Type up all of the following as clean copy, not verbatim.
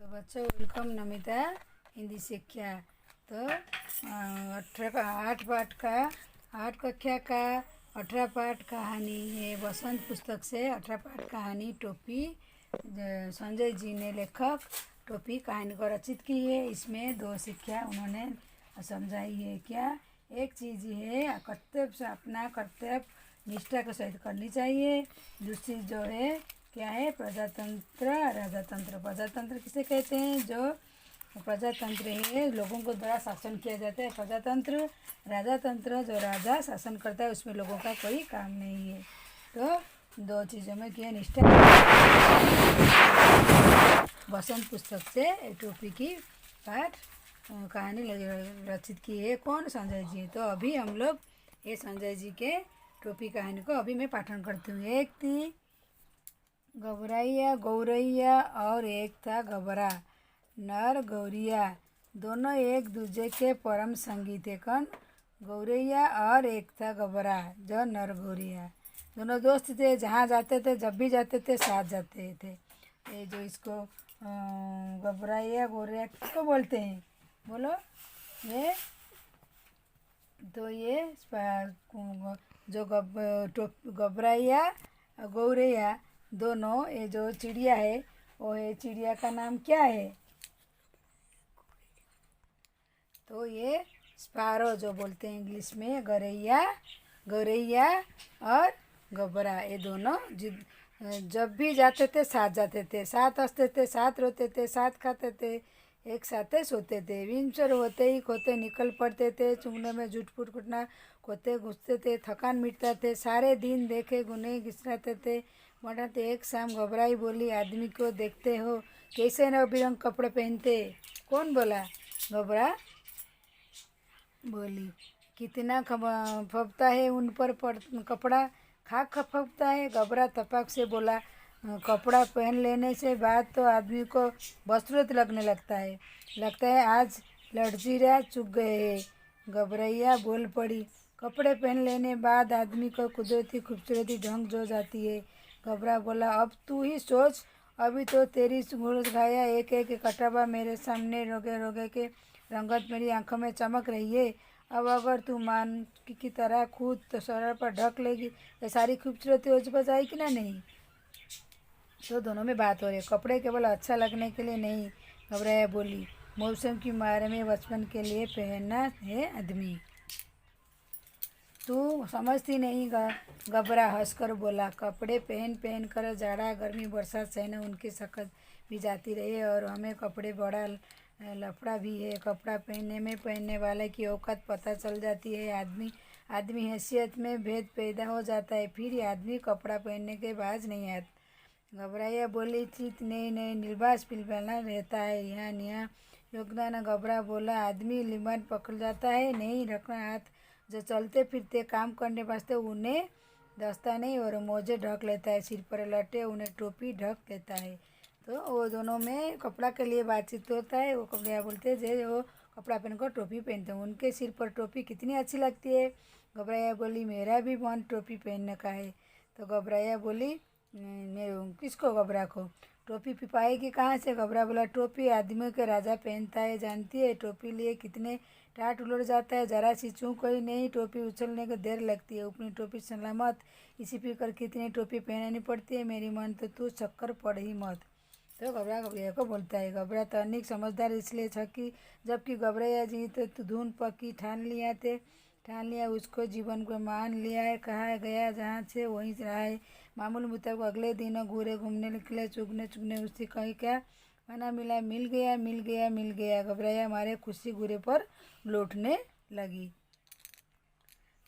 तो बच्चों वेलकम नमिता हिंदी शिक्षा। तो 8 कक्षा का 18 पाठ कहानी है बसंत पुस्तक से। 18 पाठ कहानी टोपी संजय जी ने लेखक टोपी कहानी को रचित की है। इसमें 2 शिक्षा उन्होंने समझाई है। क्या एक चीज़ है कर्तव्य से अपना कर्तव्य निष्ठा के सहित करनी चाहिए। दूसरी जो है क्या है प्रजातंत्र राजातंत्र। प्रजातंत्र किसे कहते हैं? जो प्रजातंत्र है लोगों को द्वारा शासन किया जाता है प्रजातंत्र। राजातंत्र जो राजा शासन करता है उसमें लोगों का कोई काम नहीं है। तो 2 चीज़ों में क्या निष्ठा। बसंत पुस्तक से टोपी की पाठ कहानी रचित की है। कौन? संजय जी। तो अभी हम लोग ये संजय जी के टोपी कहानी को अभी मैं पाठन करती हूँ। एक थी गौरैया गौरैया और एक था गबरा। नर गौरिया दोनों एक दूसरे के परम संगी थे। कौन? गौरैया और एक था गबरा जो नर गौरिया दोनों दोस्त थे। जहाँ जाते थे जब भी जाते थे साथ जाते थे। ये जो इसको गबराइया गौरैया किसको बोलते हैं? बोलो। ये तो ये जो गबराइया गौरैया दोनों ये जो चिड़िया है वो है चिड़िया का नाम क्या है? तो ये स्पैरो जो बोलते हैं इंग्लिश में। गौरैया और गबरा ये दोनों जब भी जाते थे साथ जाते थे, साथ हंसते थे, साथ रोते थे, साथ खाते थे, एक साथ सोते थे। विंचर होते ही खोते निकल पड़ते थे। चुंगने में झूठ कुटना खोते घुसते थे। थकान मिटता थे। सारे दिन देखे गुने घिसराते थे। मोटाते एक शाम घबराई बोली, आदमी को देखते हो कैसे रंग बिरंग कपड़े पहनते? कौन बोला? घबरा बोली। कितना फपता है उन पर कपड़ा खाक फपता है। घबरा तपाक से बोला, कपड़ा पहन लेने से बाद तो आदमी को बसरूत लगने लगता है आज लड़जीरा चुग गए हैं। घबरैया बोल पड़ी, कपड़े पहन लेने बाद आदमी को कुदरती खूबसूरती ढंग जो जाती है। घबरा बोला, अब तू ही सोच, अभी तो तेरी घोड़ घाया एक एक कटावा मेरे सामने रोगे रोगे के रंगत मेरी आंखों में चमक रही है। अब अगर तू मान की तरह खुद तो सर पर ढक लेगी तो सारी खूबसूरती हो जाएगी ना नहीं। तो दोनों में बात हो रही है। कपड़े केवल अच्छा लगने के लिए नहीं, घबराया बोली, मौसम की मार में बचपन के लिए पहनना है आदमी। तू समझती नहीं। घबरा हंसकर बोला, कपड़े पहन पहन कर जाड़ा गर्मी बरसात सहना उनकी सकत भी जाती रही और हमें कपड़े बड़ा लफड़ा भी है। कपड़ा पहनने वाले की औकात पता चल जाती है। आदमी हैसियत में भेद पैदा हो जाता है। फिर आदमी कपड़ा पहनने के बाज नहीं आता। घबराइया बोली, चित नहीं नहीं लिबास पिलवाना रहता है यहाँ यहाँ योगदान। घबरा बोला, आदमी लिबान पकड़ जाता है नहीं रखना हाथ। जो चलते फिरते काम करने वास्ते उन्हें दस्ता नहीं और मोजे ढक लेता है। सिर पर लटे उन्हें टोपी ढक देता है। तो वो दोनों में कपड़ा के लिए बातचीत होता है। वो कपड़ा बोलते हैं वो कपड़ा पहनकर टोपी पहनते हैं। उनके सिर पर टोपी कितनी अच्छी लगती है। घबराया बोली, मेरा भी मन टोपी पहनने का है। तो घबराया बोली, मैं किसको? घबरा को टोपी पाएगी कहाँ से? घबरा बोला, टोपी आदमियों के राजा पहनता है जानती है। टोपी लिए कितने टाट उलट जाता है, जरा सी चूक कोई नहीं टोपी उछलने को देर लगती है। अपनी टोपी सलामत इसी पीकर कितनी टोपी पहनानी पड़ती है मेरी मन तो तू चक्कर पड़ ही मत। तो घबराइया को बोलता है। घबरा तो अनेक समझदार इसलिए छकी जबकि घबराइया जी तो धुन पक्की ठान लिया उसको जीवन को मान लिया है। कहा गया जहाँ से वहीं रहा है। मामूल मुताबिक अगले दिनों घूरे घूमने निकले। चुगने उससे कहीं क्या खाना मिला? मिल गया। घबराइया मारे खुशी घूरे पर लौटने लगी।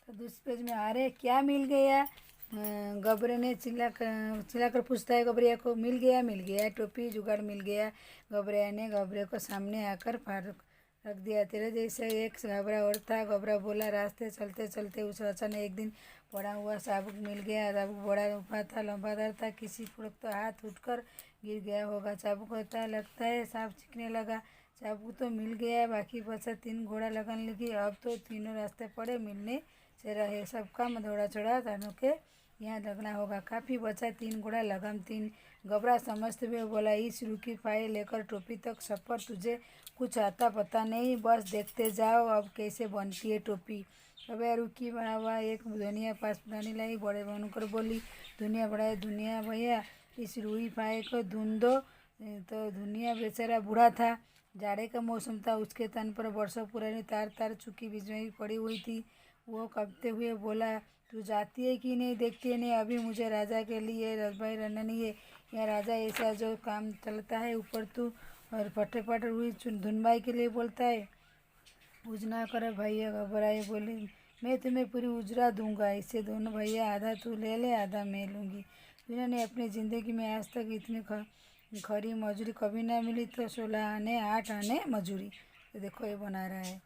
तो दूसरे पेज में आ रहे क्या मिल गया? घबरे ने चिल्लाकर पूछता है घबरिया को। मिल गया टोपी जुगाड़ मिल गया। घबरिया ने घबरे को सामने आकर फारूक रख दिया। तेरे जैसे एक घबरा और था। घबरा बोला, रास्ते चलते चलते उस अचानक एक दिन पड़ा हुआ चाबुक मिल गया। चाबुक बड़ा ऊपर था, लंबादार था। किसी फुड़क तो हाथ उठकर गिर गया होगा। चाबुक होता लगता है सांप छिकने लगा। चाबुक तो मिल गया, बाकी बचा 3 घोड़ा लगाने लगी। अब तो तीनों रास्ते पड़े मिलने से रहे। सब काम दौड़ा चढ़ा तानों के यहाँ लगना होगा। काफ़ी बचा 3 घोड़ा लगाम 3। घबरा समझते हुए बोला, इस रुकी फाइल लेकर टोपी तक सफ़र, तुझे कुछ आता पता नहीं, बस देखते जाओ अब कैसे बनती है टोपी। अब रुकी हुआ एक धुनिया पास पानी लाई, बड़े बनकर बोली, धुनिया बढ़ाए धुनिया भैया इस रुई फाई को धुन दो। तो धुनिया बेचारा बूढ़ा था, जाड़े का मौसम था, उसके तन पर बरसों पुरानी तार तार चुकी बिजली पड़ी हुई थी। वो कँपते हुए बोला, तू जाती है कि नहीं, देखती है नहीं, अभी मुझे राजा के लिए रसभाई रहना नहीं है। यहाँ राजा ऐसा जो काम चलता है, ऊपर तू और फटेफट हुई धुनबाई के लिए बोलता है। उजना कर भैया घबराए बोले, मैं तुम्हें पूरी उजरा दूंगा, इससे दोनों भैया आधा तू ले ले आधा मैं लूँगी। जिन्होंने अपनी ज़िंदगी में आज तक इतनी खरी मजूरी कभी ना मिली, तो 16 आने 8 आने मजूरी। तो देखो ये बना रहा है।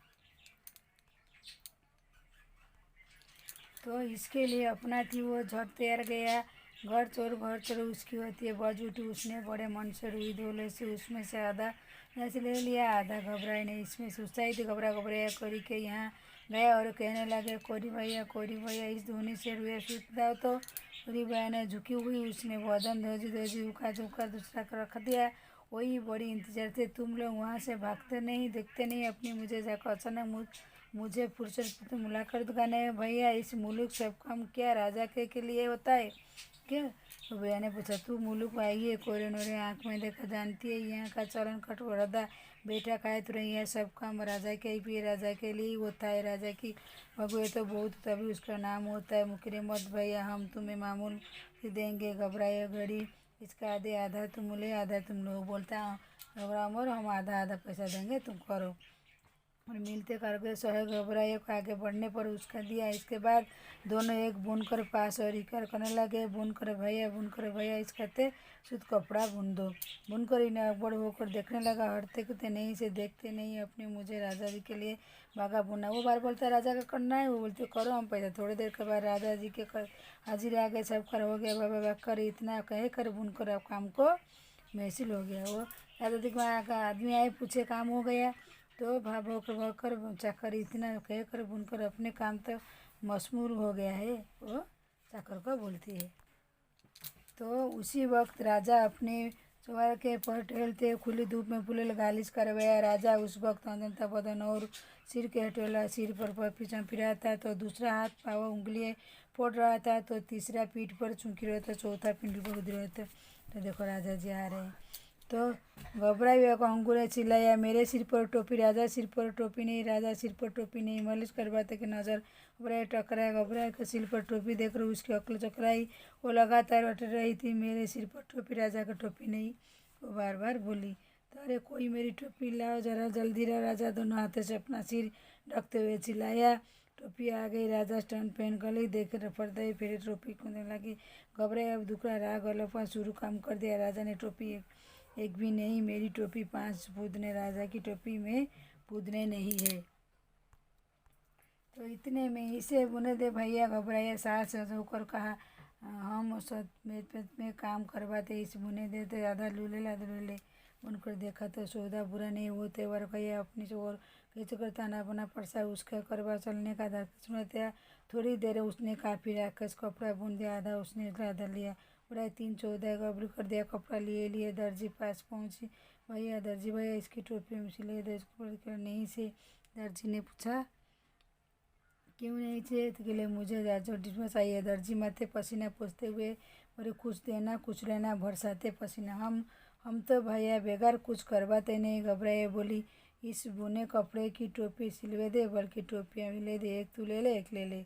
तो इसके लिए अपना थी वो झट तैयार गया, घर चोर उसकी होती है बज उठी। उसने बड़े मन से रुई धोले से उसमें से आधा ऐसे ले लिया, आधा घबराए नहीं, इसमें से उत्साहित घबराया कोरी के यहाँ गया और कहने लगे, कोरी भैया इस धोनी से रुई सूत दाओ। तो कोरी भैया ने झुकी हुई उसने बदन धोजी उखा दूसरा कर रख दिया। वही बड़ी इंतजार थे, तुम लोग वहाँ से भागते नहीं, देखते नहीं अपनी मुझे जाकर अचानक मुझे फुर्सत तो मुलाकात करने भैया, इस मुल्क सब काम क्या राजा के लिए होता है क्या? तो भैया ने पूछा, तू मुल्क आई है, कोरे नोरे आँख में देखा जानती है, यहाँ का चलन कटोरदा बेटा खाए तो यह सब काम राजा के ही राजा के लिए होता है। राजा की भगवे तो बहुत तभी उसका नाम होता है। मुकरे मत भैया, हम तुम्हें मामूल देंगे, घबराए घड़ी इसका आधा तुम ले आधा तुम लोग, बोलता घबरा मोर, हम आधा पैसा देंगे, तुम करो। और मिलते करके सोहे घबराए को आगे बढ़ने पर उसका दिया। इसके बाद दोनों एक बुनकर पास और इकर करने लगे, बुनकर भैया इस कहते शुद्ध कपड़ा बुन दो। बुनकर इन्हें अकबड़ होकर देखने लगा, हटते कुते नहीं से देखते नहीं अपने मुझे राजा जी के लिए बागा बुना। वो बार बोलता है राजा का करना है, वो बोलते करो हम पैसा। थोड़ी देर के बाद राजा जी के हाजिर आ गए, सब कर हो गया, बाबा कर इतना कहे कर बुनकर अब काम को महसूल हो गया। वो राजा जी का आदमी आए, पूछे काम हो गया, तो भाव होकर चाकर इतना कहकर बुनकर अपने काम तो मशमूल हो गया है, वो चाकर को बोलती है। तो उसी वक्त राजा अपने सवार के पर टहलते खुली धूप में फूले गालिश करवाया। राजा उस वक्त अनंता बदन और सिर के हटेला सिर पर पीछा फिरा था, तो दूसरा हाथ पाव उंगलियाँ फोड़ रहा था, तो तीसरा पीठ पर चूंकी रहा था, चौथा पिंड पर उधर रहा था। तो देखो राजा जी आ रहे हैं। तो घबराए हुए को अंकुर चिल्लाया, मेरे सिर पर टोपी, राजा सिर पर टोपी नहीं, राजा सिर पर टोपी नहीं। मालिश करवाते कि नज़र घबराए टकराए, घबराए के सिर पर टोपी देख कर उसकी अक्ल चकराई। वो लगातार अट रही थी, मेरे सिर पर टोपी, राजा का टोपी नहीं। वो बार बार बोली, तो अरे कोई मेरी टोपी लाओ जरा जल्दी रहा। राजा दोनों हाथों से अपना सिर ढकते हुए चिल्लाया। टोपी आ गई, राजा स्टंट पहन कर ली, देख रफड़ते फिर टोपी कूदने लगी। घबराए अब दूसरा राग गलपा शुरू काम कर दिया। राजा ने टोपी एक भी नहीं, मेरी टोपी 5 पूदने, राजा की टोपी में पूदने नहीं है। तो इतने में इसे बुने दे भैया, घबराया सास होकर कहा, हम में काम करवाते, इस बुने देते, आधा लूले बुनकर देखा तो सौदा बुरा नहीं। वो त्योहार कहिए अपनी से और कैसे कर ताना बना पड़सा उसका करवा चलने का सुनते। थोड़ी देर उसने काफ़ी राकस कपड़ा बुन दिया, आधा उसने आधा लिया, पूरा 3-14 गबरू कर दिया। कपड़ा लिए दर्जी पास पहुँची, भैया दर्जी भैया इसकी टोपी में सिले दो, इसको नहीं से। दर्जी ने पूछा, क्यों नहीं चाहिए? तो के लिए मुझे में चाहिए। दर्जी माथे पसीना पोंछते हुए बोले, कुछ देना कुछ लेना, बरसाते पसीना। हम तो भैया बेगार कुछ करवाते नहीं। घबराए बोली, इस बुने कपड़े की टोपी सिलवे दे, बल्कि टोपियाँ भी ले दे, एक तू ले ले एक ले ले।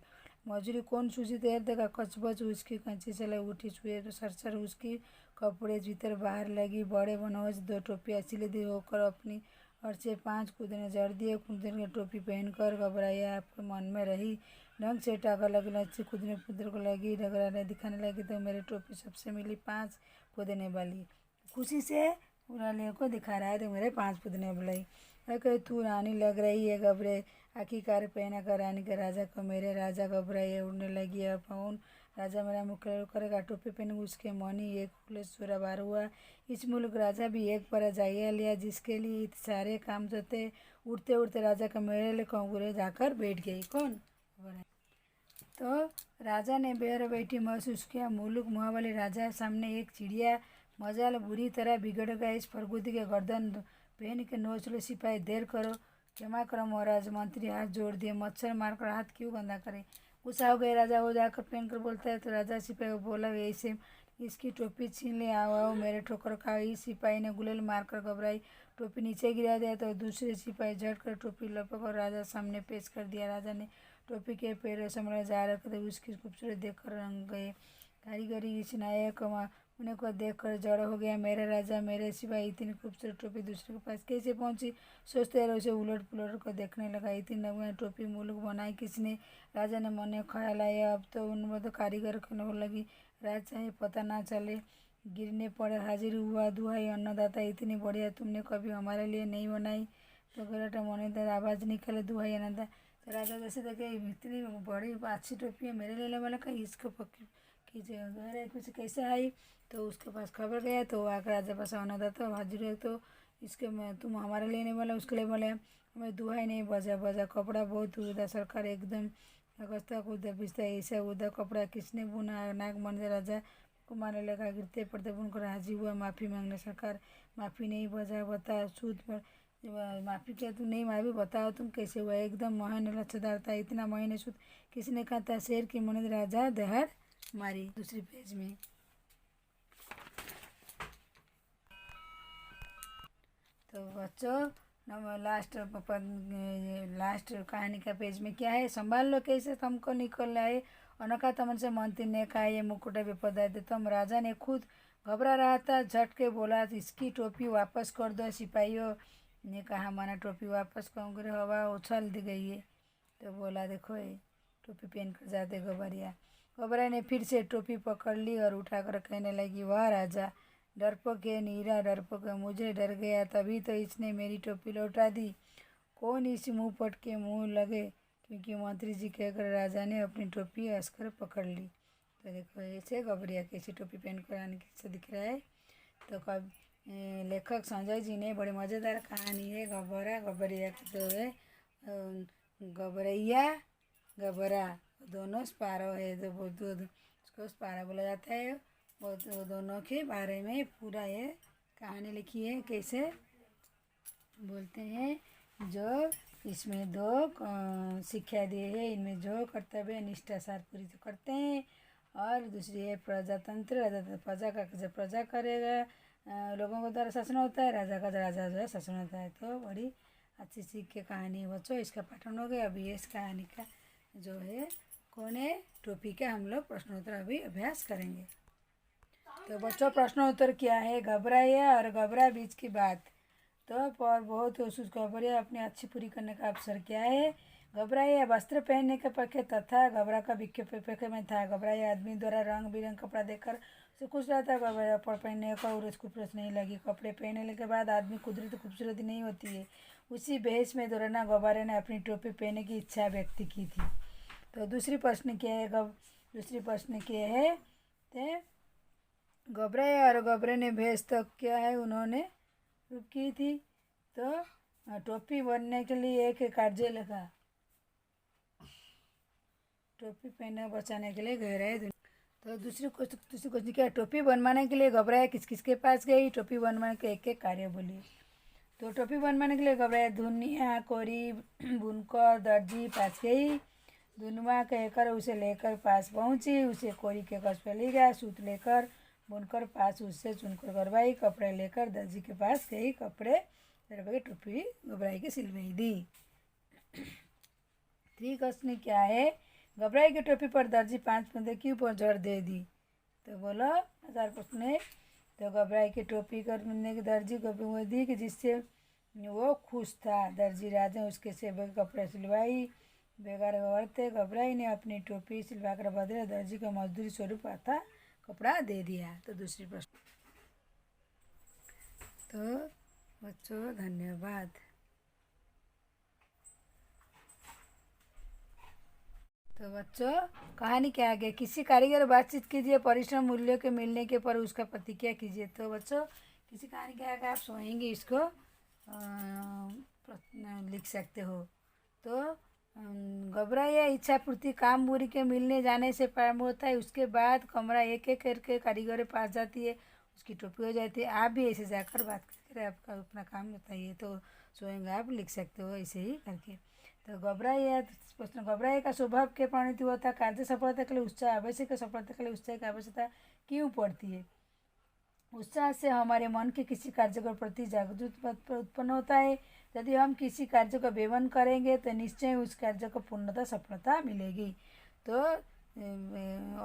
मजूरी कौन सूझी तैयार देगा? कचबच उसकी कंची चला उठी, छुए तो सरसर उसकी कपड़े भीतर बाहर लगी। बड़े बनोज 2 टोपियाँ सिले दी होकर अपनी और से 5 कूदने जड़ दिए। कूदने टोपी पहनकर घबराया आपके मन में रही, ढंग से टाका लगने से कूदने पुदर को लगी, रगड़ाने दिखाने लगी, तो मेरी टोपी सबसे मिली 5 कूदने वाली। खुशी से उड़ाने को दिखा रहा है, तो मेरे 5 कूदने वाली। अरे तू रानी लग रही है, घबरे आखिरकार पहना कर रानी के राजा को। मेरे राजा घबराए उड़ने लगी। अब कौन राजा मेरा मुख्य करेगा? टोपी पहन उसके मन ही एक पुलिस चोरा बार हुआ। इस मुल्क राजा भी एक पर जाइया लिया, जिसके लिए सारे काम जोते। उड़ते उड़ते राजा का मेरे लिए कंगूरे जाकर बैठ गई। कौन? तो राजा ने बेर बैठी महसूस किया, मुलुक मुँह वाले राजा सामने एक चिड़िया। मजाल बुरी तरह बिगड़ गया। इस फरगुदी के गर्दन पहन के नोच लो सिपाही, देर करो। क्षमा करो महाराज। मंत्री हाथ जोड़ दिए। मच्छर मारकर हाथ क्यों गंदा करे। गुस्सा हो गए राजा। वो जाकर पहन कर बोलता है तो राजा सिपाही को बोला, ऐसे इसकी टोपी छीन ले, आओ आओ मेरे ठोकर खाओ। इस सिपाही ने गुलेल मारकर घबराई टोपी नीचे गिरा दिया तो दूसरे सिपाही झट कर टोपी लपक और राजा सामने पेश कर दिया। राजा ने टोपी के पैरों संभल जा रखे उसकी खूबसूरत देखकर रंग गए। कारीगरी इस नायक उन्हें को देख कर जड़ हो गया। मेरे राजा, मेरे सिवाय इतनी खूबसूरत टोपी दूसरे के पास कैसे पहुंची। सोचते रहे उसे उलट पुलट कर देखने लगा। इतनी नगुआ टोपी मुल्क बनाई किसने। राजा ने मन में ख्याल आया, अब तो उन तो कारीगर करने लगी। राज चाहे पता ना चले, गिरने पड़े। हाजिर हुआ। दुहाई अन्नदाता, इतनी बढ़िया तुमने कभी हमारे लिए नहीं बनाई। तो गलत मन आवाज़ निकले, दुहाई अन्नदाता। तो राजा जैसे देखे इतनी बड़ी अच्छी टोपी है मेरे लिए वाला कहीं इसको कीजिए अरे कुछ कैसे आई। तो उसके पास खबर गया तो वो आकर राजा पास अन्नदाता हाजिर है। तो इसके में तुम हमारे लिए नहीं बोला उसके लिए बोले। हमें दुहाई नहीं बजा बजा कपड़ा बहुत उदा सरकार एकदम अगस्ता को बिस्ता ऐसा उदा कपड़ा किसने बुना। नाक मन से राजा को मारने लगा। गिरते पड़ते बुनकर हाजिर हुआ माफ़ी मांगने। सरकार माफ़ी नहीं बजा बता सूद पर माफ़ी क्या तुम नहीं माफ़ी बताओ तुम कैसे हुआ। एकदम महान लच्छेदार था। इतना महीने सूद किसने कहा था। शेर की मन राजा दहाड़ मारी। दूसरी पेज में तो बच्चों लास्ट कहानी का पेज में क्या है। संभाल लो कैसे तुमको निकल आए। अनोखा तमन से मंत्री ने कहा, ये मुकुट विपदा दे तुम। राजा ने खुद घबरा रहा था। झट के बोला, इसकी टोपी वापस कर दो। सिपाहियों ने कहा, माना टोपी वापस करूँगी। हवा उछल दी गई है। तो बोला, देखो ये टोपी पहन कर जाते घबरिया। घबरा ने फिर से टोपी पकड़ ली और उठाकर कहने लगी, वाह राजा, डरपोक है नीरा डरपोक है। मुझे डर गया तभी तो इसने मेरी टोपी लौटा दी। कौन इस मुँह पट के मुँह लगे, क्योंकि मंत्री जी कहकर राजा ने अपनी टोपी हंसकर पकड़ ली। तो देखो ऐसे घबरिया कैसे टोपी पहन कर आने कैसे दिख रहा है। तो कब लेखक संजय जी ने बड़ी मज़ेदार कहानी है घबरा घबरिया की। तो है घबरैया घबरा दोनों स्पारो है। तो उसको स्पारा बोला जाता है। वो दोनों के बारे में पूरा ये कहानी लिखी है। कैसे बोलते हैं, जो इसमें दो शिक्षा दिए है। इनमें जो कर्तव्य निष्ठा साथ पूरी तो करते हैं। और दूसरी है प्रजातंत्र। प्रजा का जब प्रजा करेगा लोगों को द्वारा शासन होता है। राजा का राजा जो है शासन होता है। तो बड़ी अच्छी सीख के कहानी है बच्चों। इसका पाठन हो गया। अभी इस कहानी का जो है कौन है टोपी का हम लोग प्रश्नोत्तर अभी अभ्यास करेंगे। तो बच्चों प्रश्नोत्तर क्या है। घबराया और घबरा बीच की बात। तो पर बहुत घबराया अपनी अच्छी पूरी करने का अवसर क्या है। घबराया वस्त्र पहनने के पक्ष तथा घबरा का पक्ष में था। घबराया आदमी द्वारा रंग बिरंग कपड़ा देखकर उसे खुश रहता। घबराया पहनने का और उसको खूबसूरत नहीं लगी। कपड़े पहनने के बाद आदमी कुदरती खूबसूरती नहीं होती है। उसी भेष में दौराना घबरा ने अपनी टोपी पहनने की इच्छा व्यक्त की थी। तो दूसरी प्रश्न क्या है। दूसरी प्रश्न क्या है। तो घबराया और घबरे ने भेष तक क्या है उन्होंने की थी। तो टोपी बनने के लिए एक कार्य लिखा। टोपी पहने बचाने के लिए गहराई। तो दूसरी क्वेश्चन क्या है। टोपी बनवाने के लिए घबराया किस किस के पास गई। टोपी बनवाने के एक एक कार्य बोली। तो टोपी बनवाने के लिए घबराया धुनिया कोरी बुनकर दर्जी पास गई। धुनवा कहकर उसे लेकर पास पहुंची। उसे कोरी के कस पे ले गया। सूत लेकर बुनकर पास उससे चुनकर करवाई। कपड़े लेकर दर्जी के पास गई। कपड़े दरबार टोपी घबराई की सिलवाई दी। थ्री क्वेश्चन क्या है। घबराई की टोपी पर दर्जी 5 फंदे क्यों पर जड़ दे दी। तो बोलो चार प्रश्न है। तो घबराई की टोपी करने की दर्जी को दी कि जिससे वो खुश था। दर्जी राजा उसके सेवक कपड़े सिलवाई। बेकार औरतें घबराई ने अपनी टोपी सिलवाकर बदले दर्जी को मजदूरी स्वरूप आता कपड़ा दे दिया। तो दूसरी प्रश्न। तो बच्चों धन्यवाद। तो बच्चों कहानी के आगे किसी कारीगर बातचीत कीजिए। परिश्रम मूल्य के मिलने के पर उसका प्रतिक्रिया कीजिए। तो बच्चों किसी कहानी के आगे आप सोएंगे इसको लिख सकते हो। तो घबराया इच्छा पूर्ति काम पूरी के मिलने जाने से प्रारंभ होता है। उसके बाद कमरा एक एक करके कारीगर के पास जाती है, उसकी टोपी हो जाती है। आप भी ऐसे जाकर बात करके आपका अपना काम बताइए तो स्वयं आप लिख सकते हो ऐसे ही करके। तो घबराया प्रश्न, घबराए का स्वभाव के परिणति होता है। कार्य सफलता के लिए उत्साह आवश्यक है, सफलता के लिए उत्साह की आवश्यकता क्यों पड़ती है? उत्साह से हमारे मन के किसी कार्य के प्रति जागरूक उत्पन्न होता है। यदि हम किसी कार्य को बेमन करेंगे तो निश्चय उस कार्य को पूर्णतः सफलता मिलेगी। तो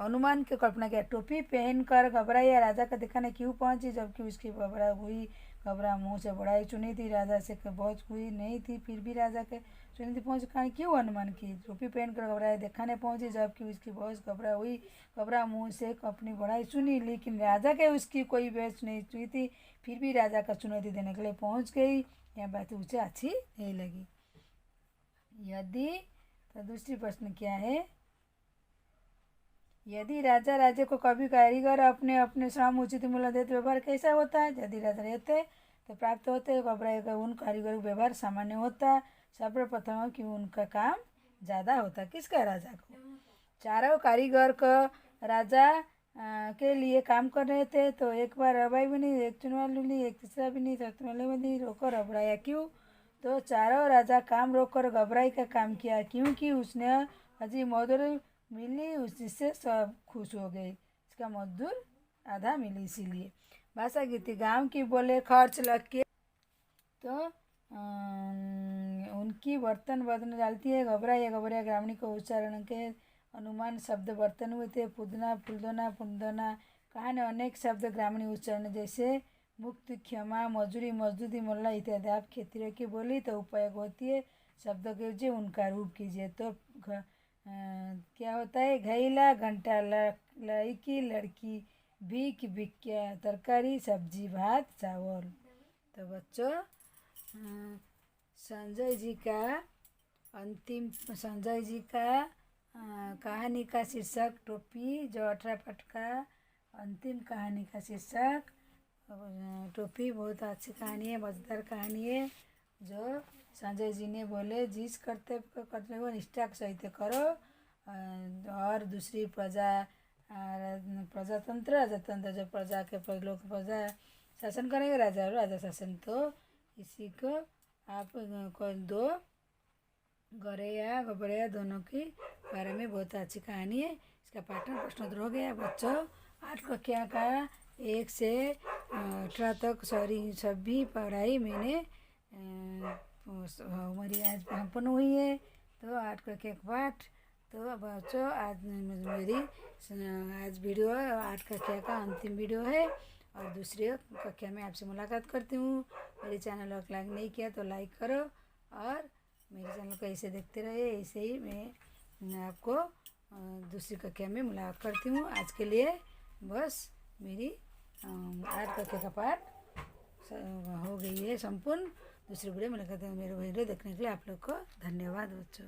अनुमान की कल्पना किया, टोपी पहनकर घबराया राजा का दिखाने क्यों पहुंची जबकि उसकी घबरा हुई घबरा मुंह से बड़ाई चुनी थी, राजा से बहुत हुई नहीं थी, फिर भी राजा के चुनी थी पहुंच कहानी क्यों अनुमान की? टोपी पहनकर घबराया दिखाने पहुंची जबकि उसकी बहुत घबरा हुई घबरा मुंह से अपनी बड़ाई सुनी, लेकिन राजा के उसकी कोई बहस नहीं हुई थी, फिर भी राजा का चुनौती देने के लिए पहुंच गई। यह बात उसे अच्छी नहीं लगी। यदि तो दूसरी प्रश्न क्या है, यदि राजा राज्य को कभी कारीगर अपने अपने श्रम उचित मूल्य देते व्यवहार कैसा होता है? यदि राजा रहते तो प्राप्त होते घबराएगा उन कारीगर का व्यवहार सामान्य होता। सर्वप्रथम कि उनका काम ज़्यादा होता। किसका? राजा को। चारों कारीगर को राजा के लिए काम कर रहे थे तो एक बार रबाई भी नहीं, एक चुनवा ली, एक तीसरा भी नहीं, चौथा भी नहीं, रोकर घबराया क्यों? तो चारों राजा काम रोककर घबराई का काम किया क्योंकि उसने अजी मजदूर मिली, उससे सब खुश हो गए। इसका मजदूर आधा मिली इसीलिए। भाषा गीति, गांव की बोले खर्च लग के तो उनकी बर्तन बदन डालती है। घबराया घबराया ग्रामीण को उच्चारण के अनुमान शब्द बर्तन हुए थे। पुदना फुलदना पुंदना कहानी अनेक शब्द ग्रामीण उच्चारण जैसे मुक्त, क्षमा, मजूरी, मजदूरी, मोल्ला इत्यादि। आप खेती की बोली तो उपयोग होती है शब्द कीजिए उनका रूप कीजिए। तो क्या होता है? घैला घंटा, लड़की लड़की, भीख भिक्या, तरकारी सब्जी भात चावल। तो बच्चों संजय जी का कहानी का शीर्षक टोपी, जो 18 पाठ का अंतिम कहानी का शीर्षक टोपी बहुत अच्छी कहानी है, मज़ेदार कहानी है। जो संजय जी ने बोले जिस कर्तव्य को करते हो निष्ठा के सहित करो और दूसरी प्रजातंत्र राजतंत्र, जो प्रजा के लोग प्रजा शासन करेंगे, राजा शासन। तो इसी को आप को दो गौरैया घबराया दोनों की बारे में बहुत अच्छी कहानी है। इसका पाठन प्रश्नोत्तर हो गया बच्चों। 8 कक्षा का 1 से 18 तक सभी पढ़ाई मैंने हमारी आज संपन्न हुई है। तो 8 कक्षा का पाठ तो बच्चों आज मेरी आज वीडियो 8 कक्षा का अंतिम वीडियो है और दूसरी कक्षा में आपसे मुलाकात करती हूँ। मेरे चैनल को लाइक नहीं किया तो लाइक करो और मेरे चैनल को ऐसे देखते रहिए। ऐसे ही मैं आपको दूसरी कक्षा में मुलाकात करती हूँ। आज के लिए बस मेरी 8 कक्षा का पाठ हो गई है संपूर्ण। दूसरी वीडियो मुलाकात, मेरे वीडियो देखने के लिए आप लोग को धन्यवाद बच्चों।